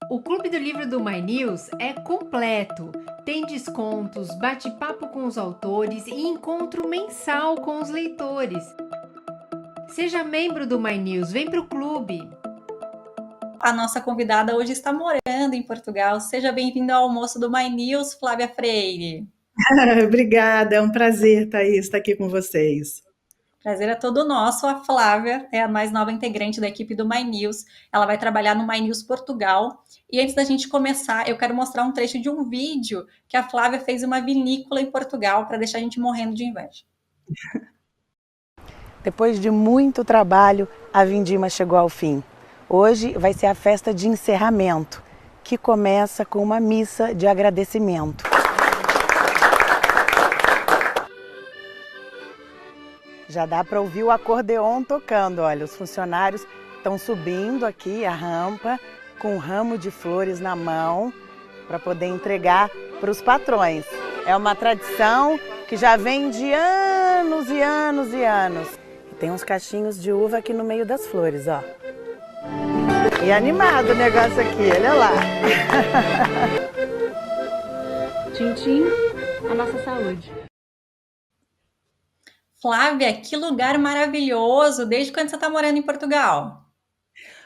O Clube do Livro do My News é completo. Tem descontos, bate-papo com os autores e encontro mensal com os leitores. Seja membro do My News, vem pro clube. A nossa convidada hoje está morando em Portugal. Seja bem-vinda ao almoço do My News, Flávia Freire. Obrigada, é um prazer, Thaís, estar aqui com vocês. Prazer é todo nosso. A Flávia é a mais nova integrante da equipe do My News. Ela vai trabalhar no My News Portugal. E antes da gente começar, eu quero mostrar um trecho de um vídeo que a Flávia fez em uma vinícola em Portugal para deixar a gente morrendo de inveja. Depois de muito trabalho, a vindima chegou ao fim. Hoje vai ser a festa de encerramento, que começa com uma missa de agradecimento. Já dá para ouvir o acordeon tocando, olha, os funcionários estão subindo aqui a rampa com um ramo de flores na mão para poder entregar para os patrões. É uma tradição que já vem de anos e anos e anos. E tem uns cachinhos de uva aqui no meio das flores, ó. E animado o negócio aqui, olha lá. Tchim, a nossa saúde. Flávia, que lugar maravilhoso! Desde quando você está morando em Portugal?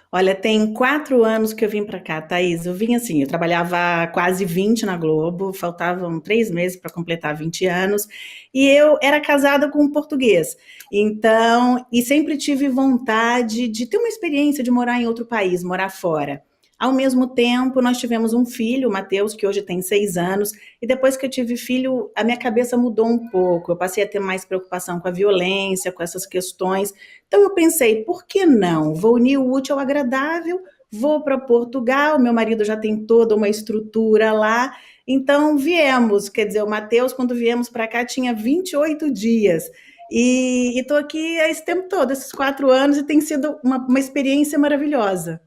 Olha, tem 4 anos que eu vim para cá, Thaís. Eu vim assim, eu trabalhava quase 20 na Globo, faltavam 3 meses para completar 20 anos, e eu era casada com um português. Então, e sempre tive vontade de ter uma experiência de morar em outro país, morar fora. Ao mesmo tempo, nós tivemos um filho, o Matheus, que hoje tem 6 anos, e depois que eu tive filho, a minha cabeça mudou um pouco. Eu passei a ter mais preocupação com a violência, com essas questões. Então eu pensei, por que não? Vou unir o útil ao agradável, vou para Portugal, meu marido já tem toda uma estrutura lá, então viemos, quer dizer, o Matheus, quando viemos para cá, tinha 28 dias. E estou aqui esse tempo todo, esses 4 anos, e tem sido uma experiência maravilhosa.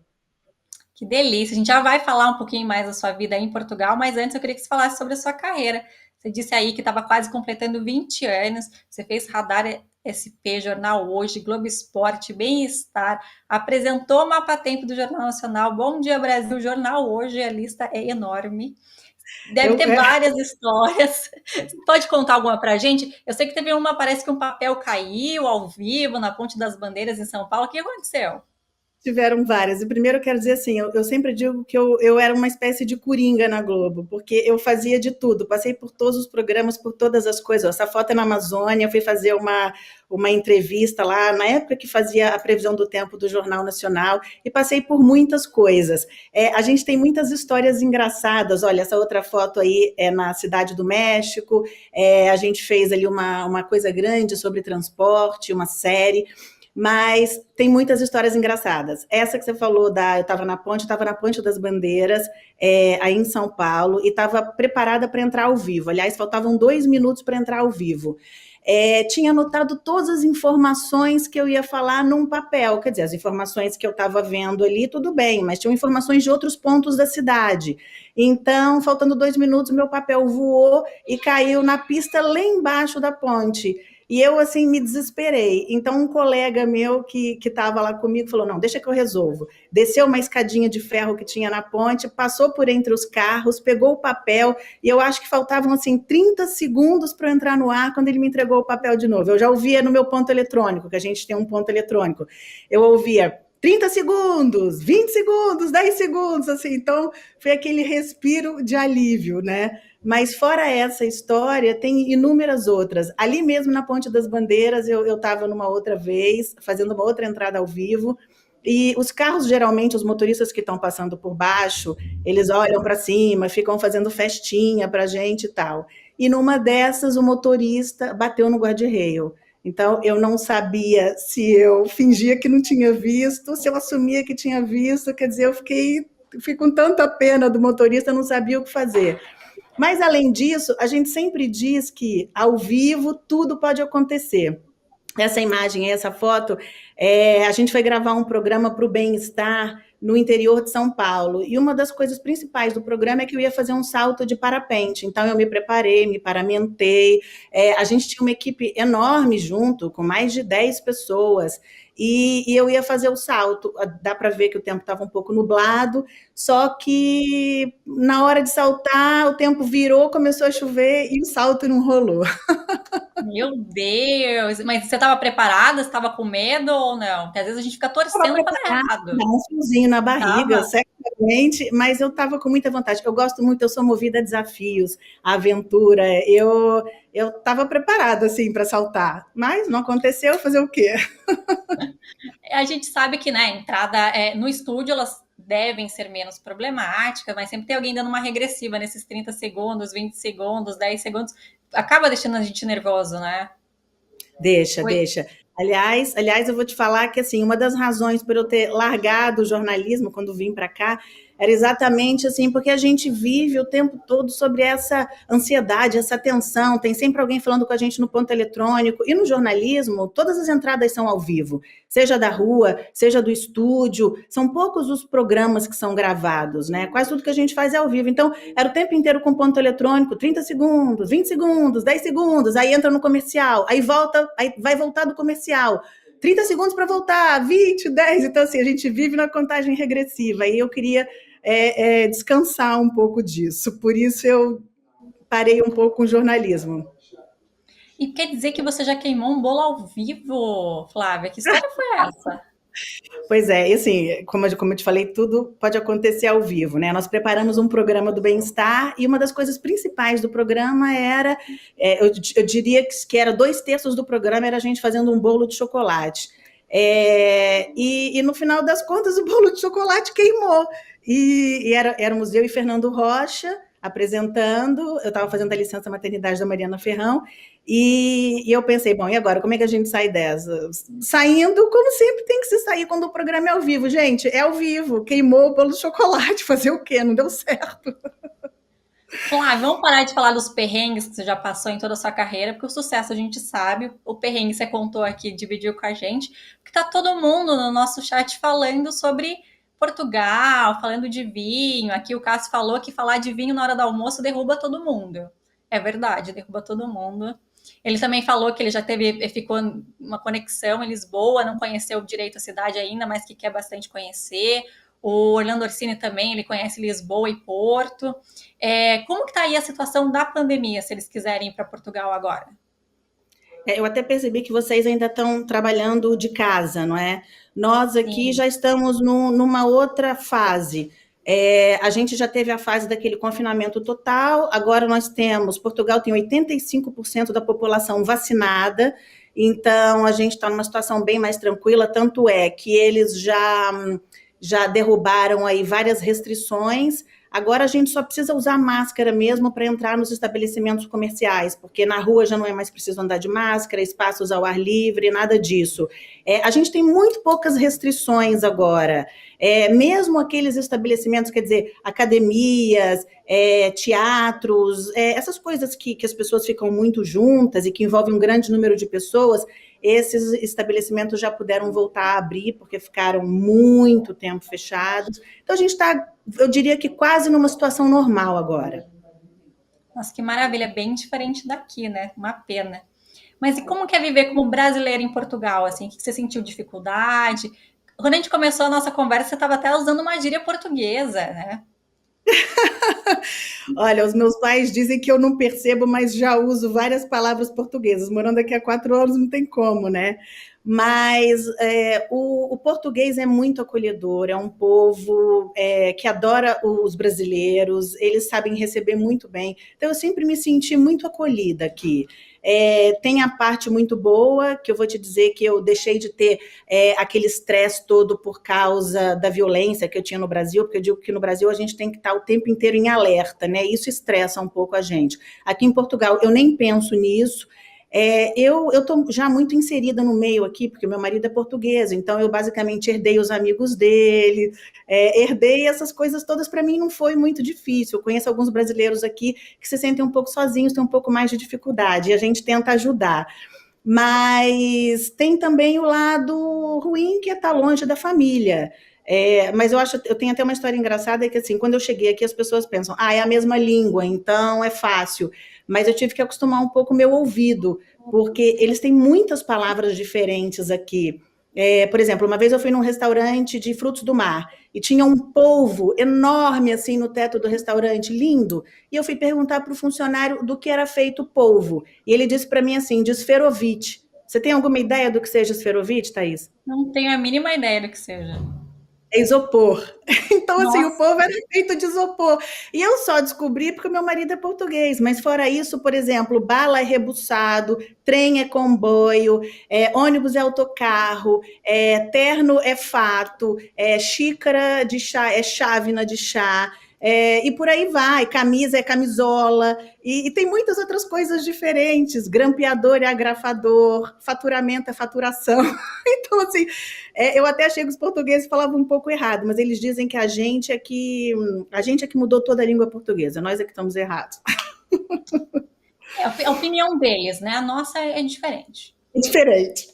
Que delícia! A gente já vai falar um pouquinho mais da sua vida aí em Portugal, mas antes eu queria que você falasse sobre a sua carreira. Você disse aí que estava quase completando 20 anos, você fez Radar SP, Jornal Hoje, Globo Esporte, Bem-Estar, apresentou o Mapa Tempo do Jornal Nacional, Bom Dia Brasil, Jornal Hoje, a lista é enorme. Deve ter várias histórias. Você pode contar alguma pra gente? Eu sei que teve uma, parece que um papel caiu ao vivo na Ponte das Bandeiras em São Paulo. O que aconteceu? Tiveram várias. E primeiro eu quero dizer assim, eu sempre digo que eu era uma espécie de coringa na Globo, porque eu fazia de tudo, passei por todos os programas, por todas as coisas. Essa foto é na Amazônia, eu fui fazer uma entrevista lá, na época que fazia a previsão do tempo do Jornal Nacional, e passei por muitas coisas. A gente tem muitas histórias engraçadas, olha, essa outra foto aí é na Cidade do México, a gente fez ali uma coisa grande sobre transporte, uma série, mas tem muitas histórias engraçadas. Essa que você falou, eu estava na Ponte das Bandeiras, aí em São Paulo, e estava preparada para entrar ao vivo. Aliás, faltavam 2 minutos para entrar ao vivo. Tinha anotado todas as informações que eu ia falar num papel, quer dizer, as informações que eu estava vendo ali, tudo bem, mas tinham informações de outros pontos da cidade. Então, faltando 2 minutos, meu papel voou e caiu na pista lá embaixo da ponte. E eu, assim, me desesperei. Então, um colega meu que estava lá comigo falou, não, deixa que eu resolvo. Desceu uma escadinha de ferro que tinha na ponte, passou por entre os carros, pegou o papel, e eu acho que faltavam, assim, 30 segundos para eu entrar no ar quando ele me entregou o papel de novo. Eu já ouvia no meu ponto eletrônico, que a gente tem um ponto eletrônico. Eu ouvia 30 segundos, 20 segundos, 10 segundos, assim. Então, foi aquele respiro de alívio, né? Mas fora essa história, tem inúmeras outras. Ali mesmo na Ponte das Bandeiras, eu estava numa outra vez, fazendo uma outra entrada ao vivo, e os carros, geralmente, os motoristas que estão passando por baixo, eles olham para cima, ficam fazendo festinha para a gente e tal. E numa dessas, o motorista bateu no guarda-reio. Então, eu não sabia se eu fingia que não tinha visto, se eu assumia que tinha visto, quer dizer, fiquei com tanta pena do motorista, não sabia o que fazer. Mas, além disso, a gente sempre diz que, ao vivo, tudo pode acontecer. Essa imagem, essa foto, a gente foi gravar um programa para o Bem-Estar no interior de São Paulo. E uma das coisas principais do programa é que eu ia fazer um salto de parapente. Então, eu me preparei, me paramentei. A gente tinha uma equipe enorme junto, com mais de 10 pessoas. e eu ia fazer o salto. Dá para ver que o tempo estava um pouco nublado, só que na hora de saltar, o tempo virou, começou a chover e o salto não rolou. Meu Deus! Mas você estava preparada? Você estava com medo ou não? Porque às vezes a gente fica Estava torcendo para dar preparada, errado. dá um friozinho na barriga, Tava? certamente, mas eu estava com muita vontade. Eu gosto muito, eu sou movida a desafios, a aventura. Eu estava preparada assim para saltar, mas não aconteceu. Fazer o quê? A gente sabe que, né, a entrada no estúdio, elas devem ser menos problemáticas, mas sempre tem alguém dando uma regressiva nesses 30 segundos, 20 segundos, 10 segundos. Acaba deixando a gente nervoso, né? Deixa, Foi. deixa. Aliás, eu vou te falar que assim, uma das razões por eu ter largado o jornalismo quando vim para cá era exatamente assim, porque a gente vive o tempo todo sobre essa ansiedade, essa tensão. Tem sempre alguém falando com a gente no ponto eletrônico. E no jornalismo, todas as entradas são ao vivo, seja da rua, seja do estúdio. São poucos os programas que são gravados, né? Quase tudo que a gente faz é ao vivo. Então, era o tempo inteiro com ponto eletrônico, 30 segundos, 20 segundos, 10 segundos, aí entra no comercial, aí volta, aí vai voltar do comercial. 30 segundos para voltar, 20, 10. Então, assim, a gente vive na contagem regressiva. E eu queria descansar um pouco disso. Por isso eu parei um pouco com o jornalismo. E quer dizer que você já queimou um bolo ao vivo, Flávia? Que história foi essa? Pois é, e assim, como eu te falei, tudo pode acontecer ao vivo, né? Nós preparamos um programa do bem-estar e uma das coisas principais do programa era, eu diria que era 2/3 do programa era a gente fazendo um bolo de chocolate. E no final das contas o bolo de chocolate queimou. E éramos eu e Fernando Rocha apresentando, eu estava fazendo a licença maternidade da Mariana Ferrão, e eu pensei, bom, e agora, como é que a gente sai dessa? Saindo como sempre tem que se sair quando o programa é ao vivo. Gente, é ao vivo, queimou o bolo de chocolate, fazer o quê? Não deu certo. Flávia, vamos parar de falar dos perrengues que você já passou em toda a sua carreira, porque o sucesso a gente sabe, o perrengue você contou aqui, dividiu com a gente, porque tá todo mundo no nosso chat falando sobre Portugal, falando de vinho. Aqui o Cássio falou que falar de vinho na hora do almoço derruba todo mundo. É verdade, derruba todo mundo. Ele também falou que ele já ficou uma conexão em Lisboa, não conheceu direito a cidade ainda, mas que quer bastante conhecer. O Orlando Orsini também, ele conhece Lisboa e Porto. Como que tá aí a situação da pandemia, se eles quiserem ir para Portugal agora? Eu até percebi que vocês ainda estão trabalhando de casa, não é? Nós aqui Sim. já estamos numa outra fase. A gente já teve a fase daquele confinamento total, agora Portugal tem 85% da população vacinada, então a gente está numa situação bem mais tranquila, tanto é que eles já derrubaram aí várias restrições. Agora a gente só precisa usar máscara mesmo para entrar nos estabelecimentos comerciais, porque na rua já não é mais preciso andar de máscara, espaços ao ar livre, nada disso. A gente tem muito poucas restrições agora. Mesmo aqueles estabelecimentos, quer dizer, academias, teatros, essas coisas que as pessoas ficam muito juntas e que envolvem um grande número de pessoas, esses estabelecimentos já puderam voltar a abrir, porque ficaram muito tempo fechados. Então, a gente está, eu diria que quase numa situação normal agora. Nossa, que maravilha, bem diferente daqui, né? Uma pena. Mas e como que é viver como brasileiro em Portugal? Assim, o que você sentiu dificuldade? Quando a gente começou a nossa conversa, você estava até usando uma gíria portuguesa, né? Olha, os meus pais dizem que eu não percebo, mas já uso várias palavras portuguesas. Morando aqui há 4 anos, não tem como, né? Mas o português é muito acolhedor, é um povo que adora os brasileiros, eles sabem receber muito bem. Então, eu sempre me senti muito acolhida aqui. Tem a parte muito boa, que eu vou te dizer que eu deixei de ter aquele estresse todo por causa da violência que eu tinha no Brasil, porque eu digo que no Brasil a gente tem que estar o tempo inteiro em alerta, né? Isso estressa um pouco a gente. Aqui em Portugal eu nem penso nisso. Eu estou já muito inserida no meio aqui, porque meu marido é português, então eu basicamente herdei os amigos dele, herdei essas coisas todas. Para mim não foi muito difícil. Eu conheço alguns brasileiros aqui que se sentem um pouco sozinhos, têm um pouco mais de dificuldade, e a gente tenta ajudar. Mas tem também o lado ruim, que é estar longe da família. Mas eu tenho até uma história engraçada, que assim, quando eu cheguei aqui, as pessoas pensam, é a mesma língua, então é fácil. Mas eu tive que acostumar um pouco o meu ouvido, porque eles têm muitas palavras diferentes aqui. Por exemplo, uma vez eu fui num restaurante de frutos do mar e tinha um polvo enorme assim no teto do restaurante, lindo. E eu fui perguntar para o funcionário do que era feito o polvo. E ele disse para mim assim, de esferovite. Você tem alguma ideia do que seja esferovite, Thaís? Não tenho a mínima ideia do que seja. É isopor. Então, assim, o Nossa, povo era feito de isopor. E eu só descobri porque o meu marido é português, mas fora isso, por exemplo, bala é rebuçado, trem é comboio, ônibus é autocarro, terno é fato, xícara de chá é chávena de chá, e por aí vai, camisa é camisola, e tem muitas outras coisas diferentes, grampeador é agrafador, faturamento é faturação. Então, assim, eu até achei que os portugueses falavam um pouco errado, mas eles dizem que a gente é que mudou toda a língua portuguesa, nós é que estamos errados. é a opinião deles, né? A nossa é diferente. É diferente.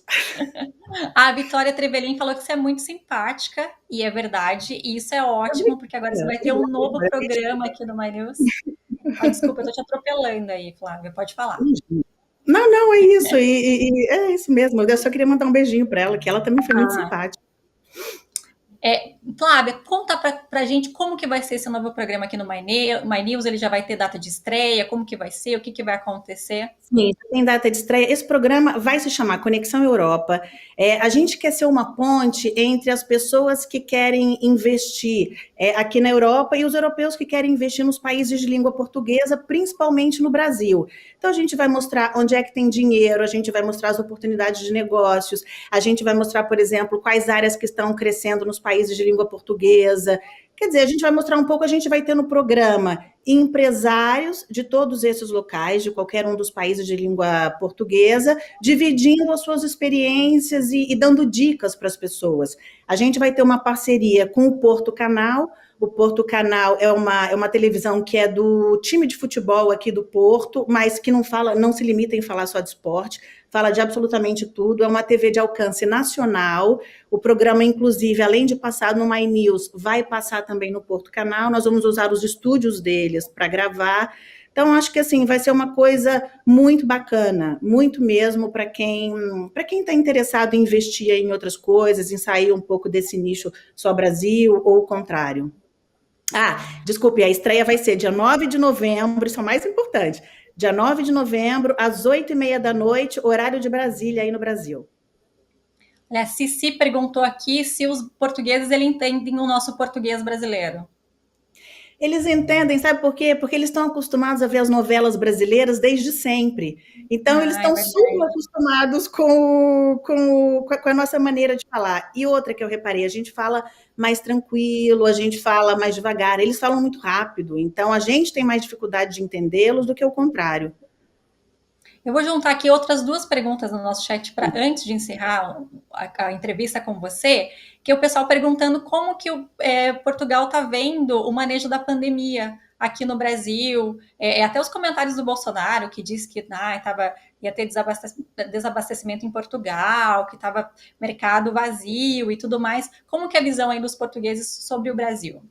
A Vitória Trevelin falou que você é muito simpática, e é verdade, e isso é ótimo, porque agora você vai ter um novo programa aqui no My News. Desculpa, eu tô te atropelando aí, Flávia, pode falar. Não, é isso, e é isso mesmo. Eu só queria mandar um beijinho para ela, que ela também foi muito simpática. Flávia, conta pra gente como que vai ser esse novo programa aqui no My News, ele já vai ter data de estreia, como que vai ser, o que vai acontecer? Sim, tem data de estreia. Esse programa vai se chamar Conexão Europa. A gente quer ser uma ponte entre as pessoas que querem investir aqui na Europa e os europeus que querem investir nos países de língua portuguesa, principalmente no Brasil. Então, a gente vai mostrar onde é que tem dinheiro, a gente vai mostrar as oportunidades de negócios, a gente vai mostrar, por exemplo, quais áreas que estão crescendo nos países de língua portuguesa. Quer dizer, a gente vai mostrar um pouco, a gente vai ter no programa empresários de todos esses locais, de qualquer um dos países de língua portuguesa, dividindo as suas experiências e dando dicas para as pessoas. A gente vai ter uma parceria com o Porto Canal. O Porto Canal é uma televisão que é do time de futebol aqui do Porto, mas que não se limita em falar só de esporte, fala de absolutamente tudo. É uma TV de alcance nacional. O programa, inclusive, além de passar no My News, vai passar também no Porto Canal. Nós vamos usar os estúdios deles para gravar. Então, acho que assim vai ser uma coisa muito bacana, muito mesmo para quem está interessado em investir em outras coisas, em sair um pouco desse nicho só Brasil ou o contrário. Desculpe, a estreia vai ser dia 9 de novembro, isso é o mais importante. Dia 9 de novembro, às 8h30 da noite, horário de Brasília, aí no Brasil. A Cici perguntou aqui se os portugueses entendem o nosso português brasileiro. Eles entendem, sabe por quê? Porque eles estão acostumados a ver as novelas brasileiras desde sempre. Então, eles estão super acostumados com a nossa maneira de falar. E outra que eu reparei, a gente fala mais tranquilo, a gente fala mais devagar, eles falam muito rápido. Então, a gente tem mais dificuldade de entendê-los do que o contrário. Eu vou juntar aqui outras duas perguntas no nosso chat para antes de encerrar a entrevista com você, que é o pessoal perguntando como que Portugal está vendo o manejo da pandemia aqui no Brasil, até os comentários do Bolsonaro, que disse que ia ter desabastecimento em Portugal, que estava mercado vazio e tudo mais. Como que é a visão aí dos portugueses sobre o Brasil?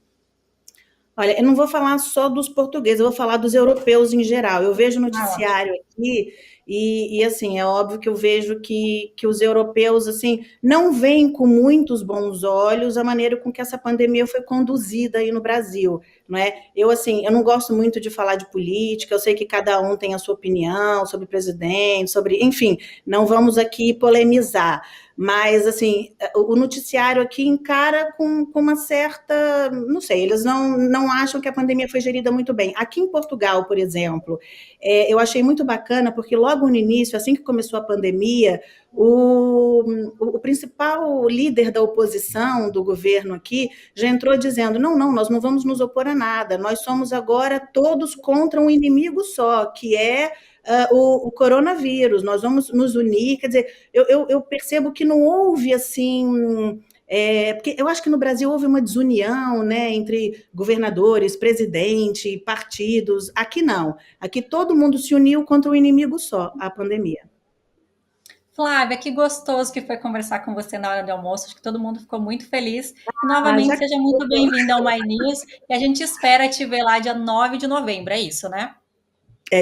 Olha, eu não vou falar só dos portugueses, eu vou falar dos europeus em geral. Eu vejo noticiário aqui e assim, é óbvio que eu vejo que os europeus, assim, não veem com muitos bons olhos a maneira com que essa pandemia foi conduzida aí no Brasil, não é? Eu não gosto muito de falar de política, eu sei que cada um tem a sua opinião sobre o presidente, enfim, não vamos aqui polemizar. Mas, assim, o noticiário aqui encara com uma certa... Não sei, eles não acham que a pandemia foi gerida muito bem. Aqui em Portugal, por exemplo, eu achei muito bacana, porque logo no início, assim que começou a pandemia, o principal líder da oposição do governo aqui já entrou dizendo, não, nós não vamos nos opor a nada, nós somos agora todos contra um inimigo só, que é... o coronavírus, nós vamos nos unir, quer dizer, eu percebo que não houve, assim, porque eu acho que no Brasil houve uma desunião, né, entre governadores, presidente, partidos, aqui não, aqui todo mundo se uniu contra um inimigo só, a pandemia. Flávia, que gostoso que foi conversar com você na hora do almoço, acho que todo mundo ficou muito feliz, e novamente seja muito bem-vinda ao My News, e a gente espera te ver lá dia 9 de novembro, é isso, né?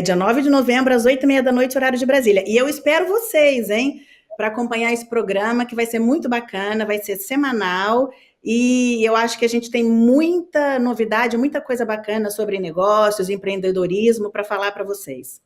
Dia 9 de novembro, às 8h30 da noite, horário de Brasília. E eu espero vocês, hein? para acompanhar esse programa, que vai ser muito bacana, vai ser semanal, e eu acho que a gente tem muita novidade, muita coisa bacana sobre negócios, empreendedorismo para falar para vocês.